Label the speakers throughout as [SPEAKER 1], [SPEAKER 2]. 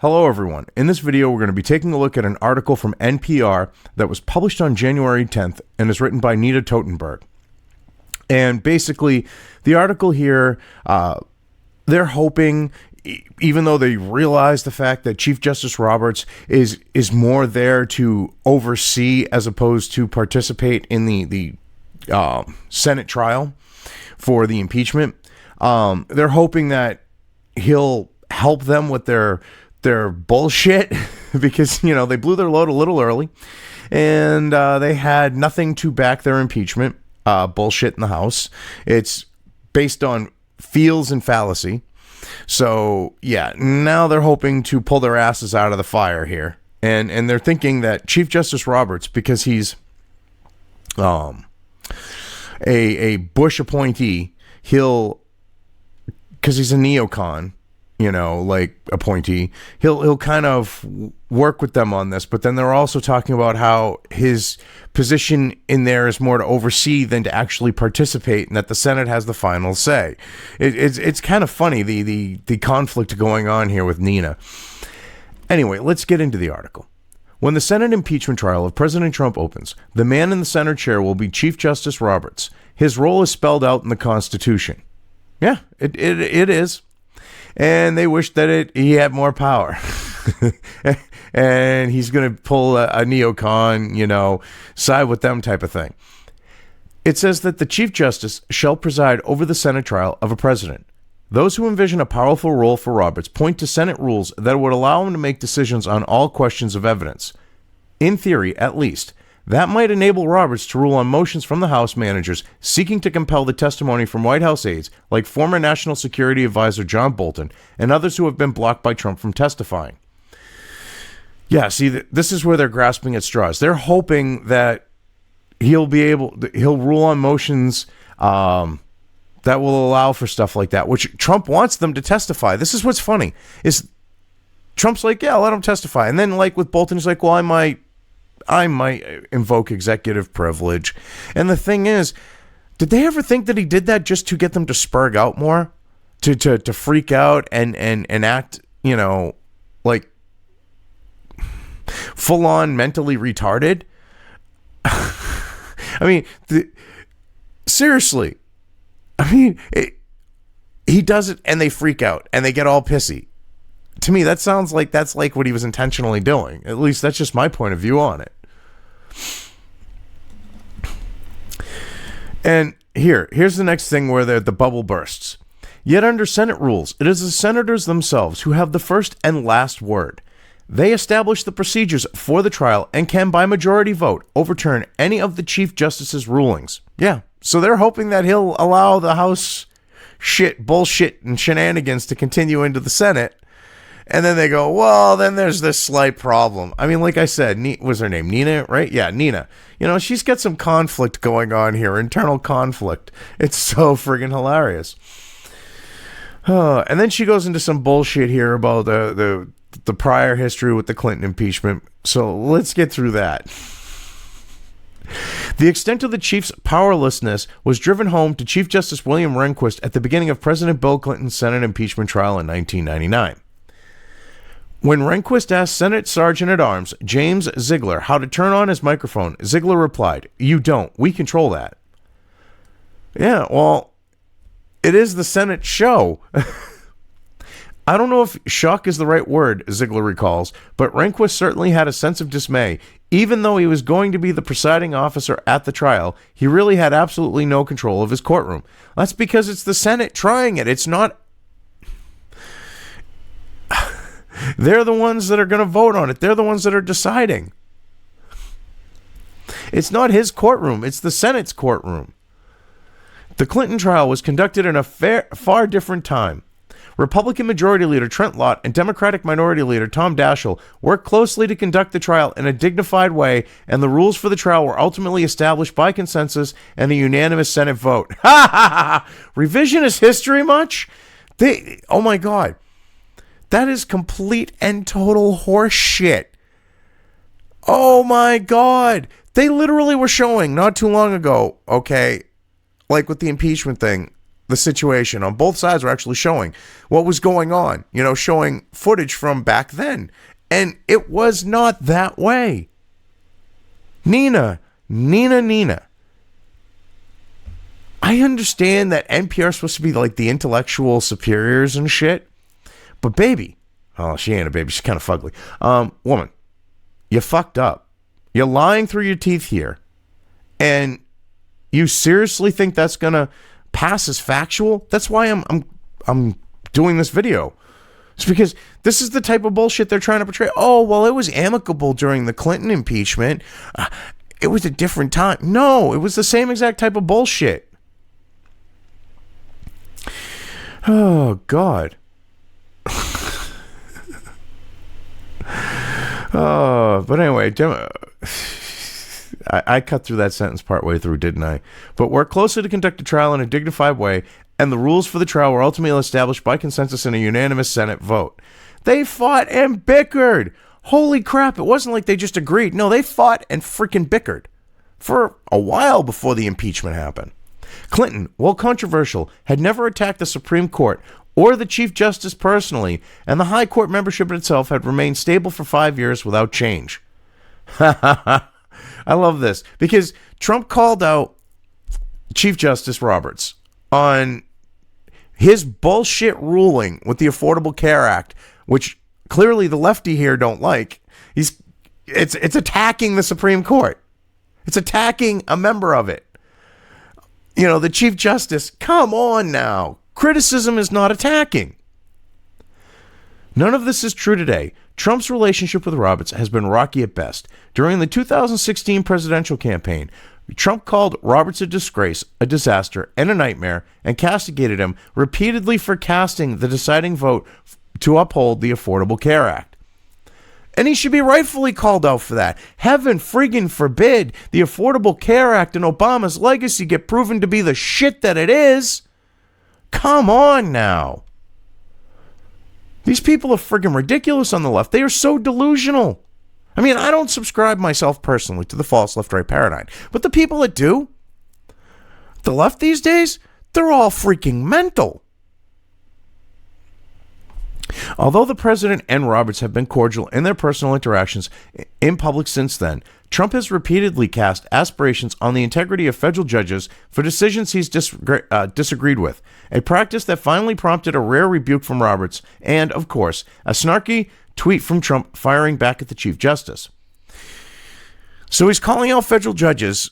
[SPEAKER 1] Hello everyone. In this video, we're going to be taking a look at an article from NPR that was published on January 10th and is written by Nita Totenberg. And basically, the article here, they're hoping, even though they realize the fact that Chief Justice Roberts is more there to oversee as opposed to participate in the Senate trial for the impeachment, they're hoping that he'll help them with their bullshit because, you know, they blew their load a little early and they had nothing to back their impeachment bullshit in the House. It's based on feels and fallacy. So, yeah, now they're hoping to pull their asses out of the fire here. And they're thinking that Chief Justice Roberts, because he's a Bush appointee, because he's a neocon, you know, like appointee, he'll kind of work with them on this. But then they're also talking about how his position in there is more to oversee than to actually participate, and that the Senate has the final say. It's kind of funny, the conflict going on here with Nina. Anyway, let's get into the article. When the Senate impeachment trial of President Trump opens, the man in the center chair will be Chief Justice Roberts. His role is spelled out in the Constitution. Yeah, it is. And they wish that he had more power. And he's going to pull a neocon, you know, side with them type of thing. It says that the Chief Justice shall preside over the Senate trial of a president. Those who envision a powerful role for Roberts point to Senate rules that would allow him to make decisions on all questions of evidence. In theory, at least, that might enable Roberts to rule on motions from the House managers seeking to compel the testimony from White House aides like former National Security Advisor John Bolton and others who have been blocked by Trump from testifying. Yeah, see, this is where they're grasping at straws. They're hoping that he'll rule on motions that will allow for stuff like that, which Trump wants them to testify. This is what's funny, is Trump's like, yeah, let him testify. And then like with Bolton, he's like, well, I might invoke executive privilege. And the thing is, did they ever think that he did that just to get them to spurg out more? To freak out and act, you know, like full on mentally retarded? I mean, seriously. I mean, he does it and they freak out and they get all pissy. To me, that sounds like that's like what he was intentionally doing. At least that's just my point of view on it. And here's the next thing where the bubble bursts. Yet under Senate rules, it is the senators themselves who have the first and last word. They establish the procedures for the trial and can, by majority vote, overturn any of the Chief Justice's rulings. Yeah, so they're hoping that he'll allow the House bullshit, and shenanigans to continue into the Senate. And then they go, well, then there's this slight problem. I mean, like I said, was her name Nina, right? Yeah, Nina. You know, she's got some conflict going on here, internal conflict. It's so friggin' hilarious. And then she goes into some bullshit here about the prior history with the Clinton impeachment. So let's get through that. The extent of the chief's powerlessness was driven home to Chief Justice William Rehnquist at the beginning of President Bill Clinton's Senate impeachment trial in 1999. When Rehnquist asked Senate Sergeant-at-Arms James Ziegler how to turn on his microphone, Ziegler replied, "You don't. We control that." Yeah, well, it is the Senate show. I don't know if shock is the right word, Ziegler recalls, but Rehnquist certainly had a sense of dismay. Even though he was going to be the presiding officer at the trial, he really had absolutely no control of his courtroom. That's because it's the Senate trying it. It's not... They're the ones that are going to vote on it. They're the ones that are deciding. It's not his courtroom. It's the Senate's courtroom. The Clinton trial was conducted in a far different time. Republican Majority Leader Trent Lott and Democratic Minority Leader Tom Daschle worked closely to conduct the trial in a dignified way, and the rules for the trial were ultimately established by consensus and a unanimous Senate vote. Ha ha ha! Revisionist history much? Oh my God. That is complete and total horse shit. Oh my God. They literally were showing not too long ago, okay, like with the impeachment thing, the situation. On both sides were actually showing what was going on, showing footage from back then. And it was not that way. Nina. I understand that NPR is supposed to be like the intellectual superiors and shit. But baby, she ain't a baby. She's kind of fugly. Woman, you fucked up. You're lying through your teeth here. And you seriously think that's going to pass as factual? That's why I'm doing this video. It's because this is the type of bullshit they're trying to portray. Oh, well, it was amicable during the Clinton impeachment. It was a different time. No, it was the same exact type of bullshit. Oh, God. But anyway, I cut through that sentence partway through, didn't I? But we're closer to conduct a trial in a dignified way, and the rules for the trial were ultimately established by consensus in a unanimous Senate vote. They fought and bickered. Holy crap, it wasn't like they just agreed. No, they fought and freaking bickered for a while before the impeachment happened. Clinton, while controversial, had never attacked the Supreme Court or the Chief Justice personally, and the High Court membership itself had remained stable for 5 years without change. I love this, because Trump called out Chief Justice Roberts on his bullshit ruling with the Affordable Care Act, which clearly the lefty here don't like. It's attacking the Supreme Court. It's attacking a member of it. The Chief Justice, come on now. Criticism is not attacking. None of this is true today. Trump's relationship with Roberts has been rocky at best. During the 2016 presidential campaign, Trump called Roberts a disgrace, a disaster, and a nightmare, and castigated him repeatedly for casting the deciding vote to uphold the Affordable Care Act. And he should be rightfully called out for that. Heaven friggin' forbid the Affordable Care Act and Obama's legacy get proven to be the shit that it is. Come on now. These people are friggin' ridiculous on the left. They are so delusional. I mean, I don't subscribe myself personally to the false left-right paradigm, but the people that do, the left these days, they're all freaking mental. Although the president and Roberts have been cordial in their personal interactions in public since then, Trump has repeatedly cast aspersions on the integrity of federal judges for decisions he's disagreed with, a practice that finally prompted a rare rebuke from Roberts and, of course, a snarky tweet from Trump firing back at the Chief Justice. So he's calling out federal judges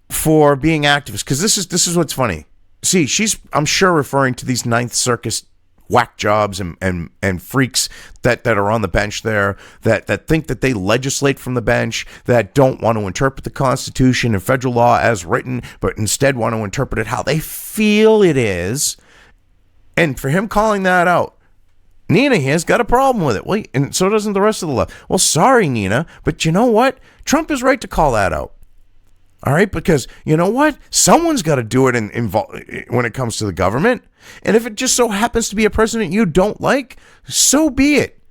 [SPEAKER 1] for being activists, because this is what's funny. See, she's, I'm sure, referring to these Ninth Circus whack jobs and freaks that are on the bench there, that think that they legislate from the bench, that don't want to interpret the Constitution and federal law as written, but instead want to interpret it how they feel it is. And for him calling that out, Nina here's got a problem with it. Well, and so doesn't the rest of the left. Well, sorry, Nina, but you know what? Trump is right to call that out. All right, because you know what? Someone's got to do it when it comes to the government. And if it just so happens to be a president you don't like, so be it.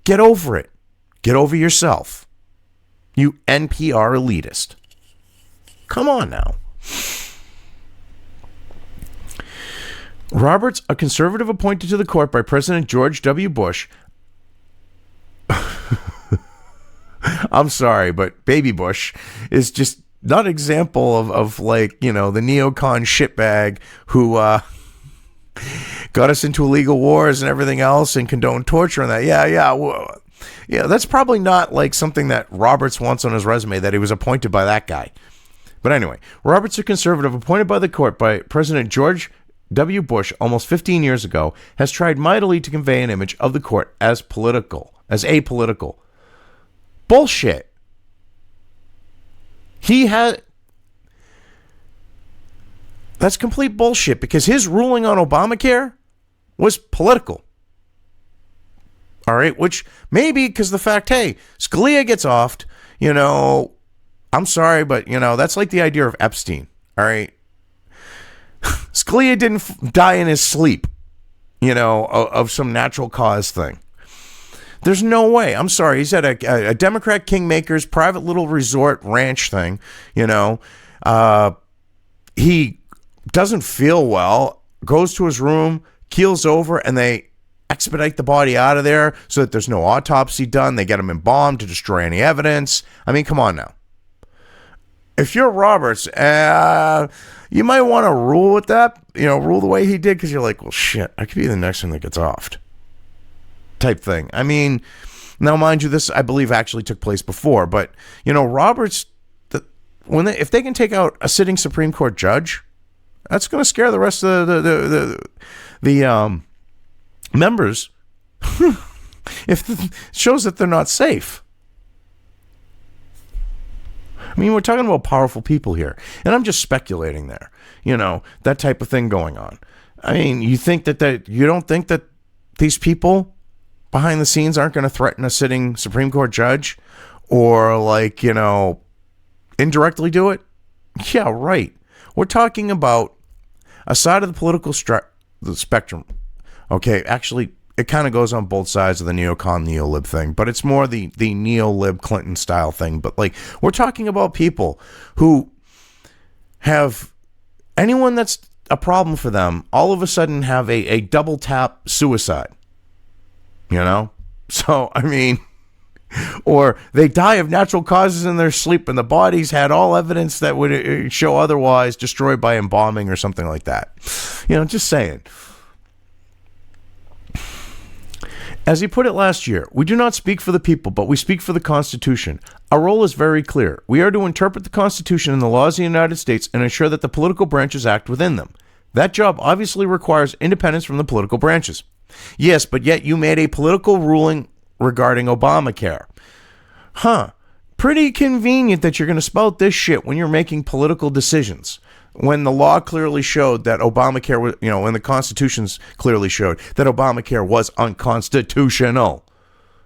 [SPEAKER 1] Get over it. Get over yourself. You NPR elitist. Come on now. Roberts, a conservative appointed to the court by President George W. Bush. I'm sorry, but Baby Bush is just not an example of like, the neocon shitbag who got us into illegal wars and everything else and condoned torture and that. Yeah, that's probably not like something that Roberts wants on his resume, that he was appointed by that guy. But anyway, Roberts, a conservative appointed by the court by President George W. Bush almost 15 years ago, has tried mightily to convey an image of the court as apolitical. Bullshit. That's complete bullshit, because his ruling on Obamacare was political. All right, which maybe because the fact, hey, Scalia gets offed, I'm sorry, but, that's like the idea of Epstein. All right. Scalia didn't die in his sleep, of some natural cause thing. There's no way. I'm sorry. He's at a Democrat kingmaker's private little resort ranch thing. He doesn't feel well. goes to his room, keels over, and they expedite the body out of there so that there's no autopsy done. They get him embalmed to destroy any evidence. I mean, come on now. If you're Roberts, you might want to rule with that, rule the way he did, because you're like, well, shit, I could be the next one that gets offed. Type thing. I mean, now, mind you, this, I believe, actually took place before, but, Roberts, if they can take out a sitting Supreme Court judge, that's going to scare the rest of the members. If it shows that they're not safe. I mean, we're talking about powerful people here, and I'm just speculating there. That type of thing going on. I mean, you don't think that these people behind the scenes aren't going to threaten a sitting Supreme Court judge, or indirectly do it? Yeah, right. We're talking about a side of the political the spectrum. Okay, actually, it kind of goes on both sides of the neocon neolib thing, but it's more the neolib Clinton style thing. But we're talking about people who have anyone that's a problem for them all of a sudden have a double tap suicide. So I mean, or they die of natural causes in their sleep, and the bodies had all evidence that would show otherwise, destroyed by embalming or something like that. Just saying. As he put it last year, we do not speak for the people, but we speak for the Constitution. Our role is very clear. We are to interpret the Constitution and the laws of the United States and ensure that the political branches act within them. That job obviously requires independence from the political branches. Yes, but yet you made a political ruling regarding Obamacare. Pretty convenient that you're going to spout this shit when you're making political decisions. When the law clearly showed that Obamacare was, when the Constitutions clearly showed that Obamacare was unconstitutional.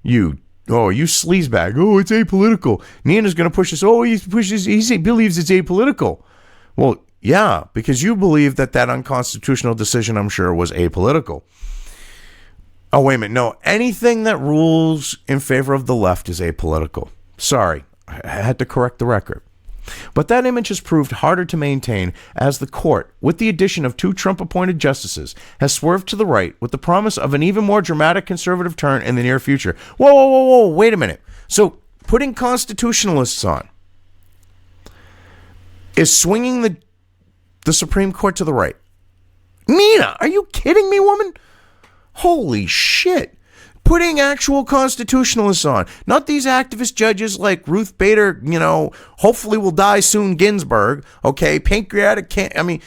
[SPEAKER 1] You sleazebag. Oh, it's apolitical. Nina's going to push this. Oh, he believes it's apolitical. Well, yeah, because you believe that unconstitutional decision, I'm sure, was apolitical. Oh, wait a minute. No, anything that rules in favor of the left is apolitical. Sorry, I had to correct the record. But that image has proved harder to maintain as the court, with the addition of 2 Trump-appointed justices, has swerved to the right with the promise of an even more dramatic conservative turn in the near future. Whoa, wait a minute. So putting constitutionalists on is swinging the Supreme Court to the right. Nina, are you kidding me, woman? Holy shit. Putting actual constitutionalists on. Not these activist judges like Ruth Bader, hopefully will die soon Ginsburg, okay? Pancreatic cancer. I mean,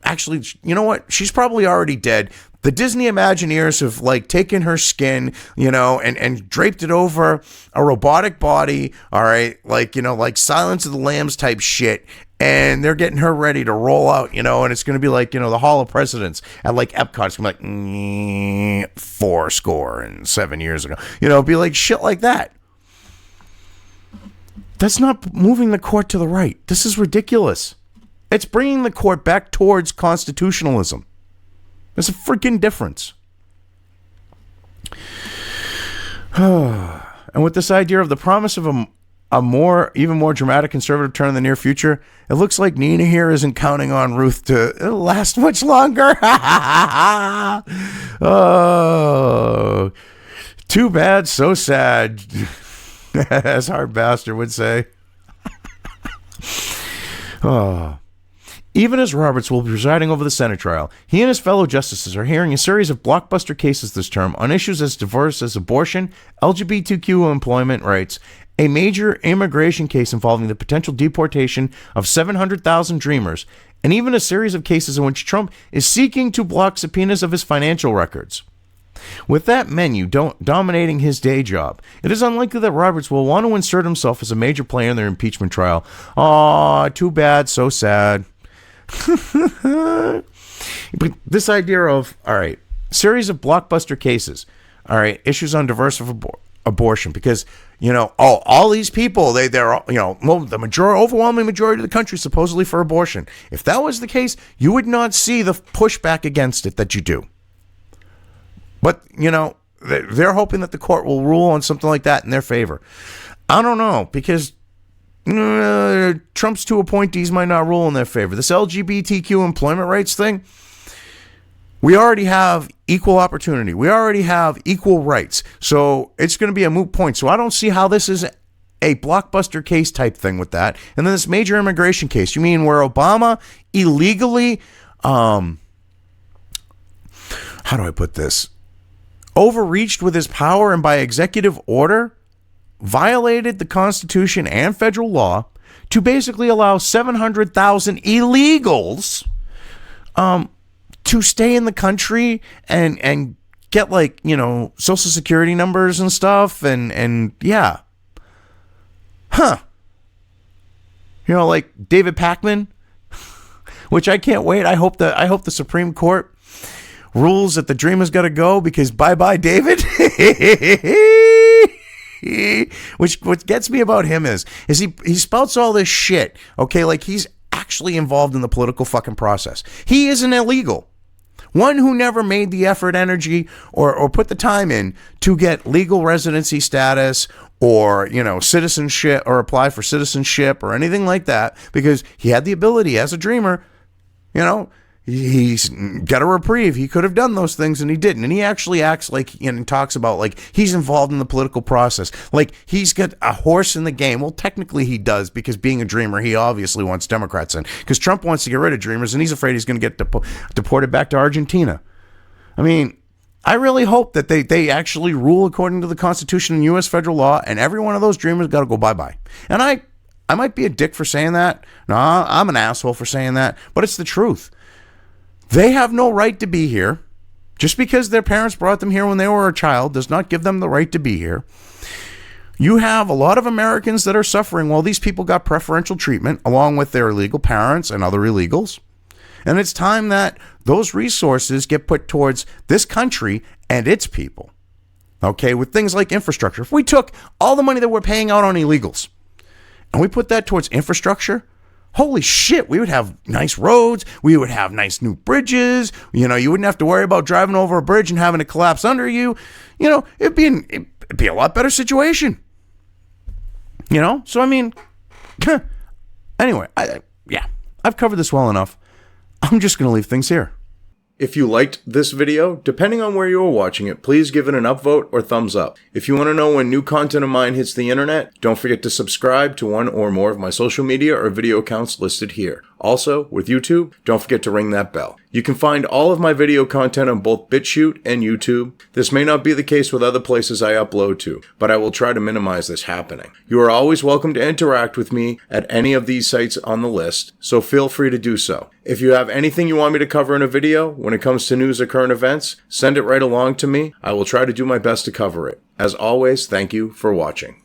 [SPEAKER 1] actually, you know what? She's probably already dead. The Disney Imagineers have taken her skin, and draped it over a robotic body, all right? Like Silence of the Lambs type shit. And they're getting her ready to roll out, and it's going to be the Hall of Presidents at Epcot. It's going to be 407 years ago. It'll be shit like that. That's not moving the court to the right. This is ridiculous. It's bringing the court back towards constitutionalism. There's a freaking difference. And with this idea of the promise of even more dramatic conservative turn in the near future, it looks like Nina here isn't counting on Ruth to last much longer. Oh, too bad, so sad, as Hard Bastard would say. Oh. Even as Roberts will be presiding over the Senate trial, he and his fellow justices are hearing a series of blockbuster cases this term on issues as diverse as abortion, LGBTQ employment rights, a major immigration case involving the potential deportation of 700,000 Dreamers, and even a series of cases in which Trump is seeking to block subpoenas of his financial records. With that menu dominating his day job, it is unlikely that Roberts will want to insert himself as a major player in their impeachment trial. Aw, too bad, so sad. But this idea of, all right, series of blockbuster cases, all right, issues on diverse abortion, because, all these people, they're the overwhelming majority of the country supposedly for abortion. If that was the case, you would not see the pushback against it that you do. But, they're hoping that the court will rule on something like that in their favor. I don't know, because Trump's 2 appointees might not rule in their favor. This LGBTQ employment rights thing, We already have equal opportunity. We already have equal rights. So it's going to be a moot point. So I don't see how this is a blockbuster case type thing with that. And then this major immigration case. You mean where Obama illegally, how do I put this? Overreached with his power and by executive order violated the Constitution and federal law to basically allow 700,000 illegals to stay in the country and get, like, you know, social security numbers and stuff, and yeah. Huh. You know, like David Pakman, which I can't wait. I hope the Supreme Court rules that the dreamer's got to go, because bye-bye David. Which what gets me about him is he spouts all this shit, okay, like he's actually involved in the political fucking process. He is an illegal. One who never made the effort, energy, or put the time in to get legal residency status or, you know, citizenship, or apply for citizenship or anything like that, because he had the ability as a dreamer, you know, he's got a reprieve. He could have done those things and he didn't. And he actually acts like, you know, and talks about like he's involved in the political process. Like he's got a horse in the game. Well, technically he does, because being a dreamer, he obviously wants Democrats in, because Trump wants to get rid of dreamers and he's afraid he's going to get deported back to Argentina. I mean, I really hope that they actually rule according to the Constitution and U.S. federal law, and every one of those dreamers got to go bye-bye. And I might be a dick for saying that. No, I'm an asshole for saying that, but it's the truth. They have no right to be here. Just because their parents brought them here when they were a child does not give them the right to be here. You have a lot of Americans that are suffering while these people got preferential treatment along with their illegal parents and other illegals. And it's time that those resources get put towards this country and its people. Okay, with things like infrastructure. If we took all the money that we're paying out on illegals and we put that towards infrastructure, holy shit, we would have nice roads. We would have nice new bridges. You know, you wouldn't have to worry about driving over a bridge and having it collapse under you. You know, it'd be a lot better situation. You know, so I mean, anyway, I've covered this well enough. I'm just going to leave things here. If you liked this video, depending on where you are watching it, please give it an upvote or thumbs up. If you want to know when new content of mine hits the internet, don't forget to subscribe to one or more of my social media or video accounts listed here. Also, with YouTube, don't forget to ring that bell. You can find all of my video content on both BitChute and YouTube. This may not be the case with other places I upload to, but I will try to minimize this happening. You are always welcome to interact with me at any of these sites on the list, so feel free to do so. If you have anything you want me to cover in a video, when it comes to news or current events, send it right along to me. I will try to do my best to cover it. As always, thank you for watching.